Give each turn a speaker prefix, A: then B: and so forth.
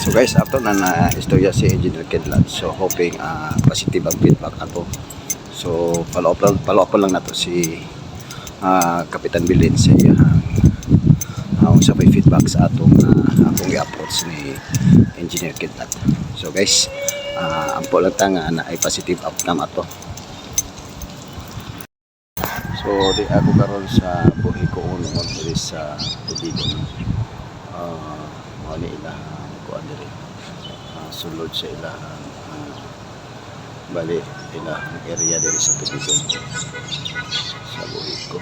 A: So guys, after na istorya si Engineer Kidlat, so hoping positive ang feedback ato. So follow up lang nato si Kapitan Bilin sa iyang sa may feedback sa atong akong i-approach ni Engineer Kidlat. So guys, ampo lang ta nga na ay positive outcome ato. So di ako karon sa buhi ko unong diri sa Tubigon. Mo ni ilang kuan diri. Sulod sa ilang bali ilang area diri sa Tubigon. Sa buhi ko.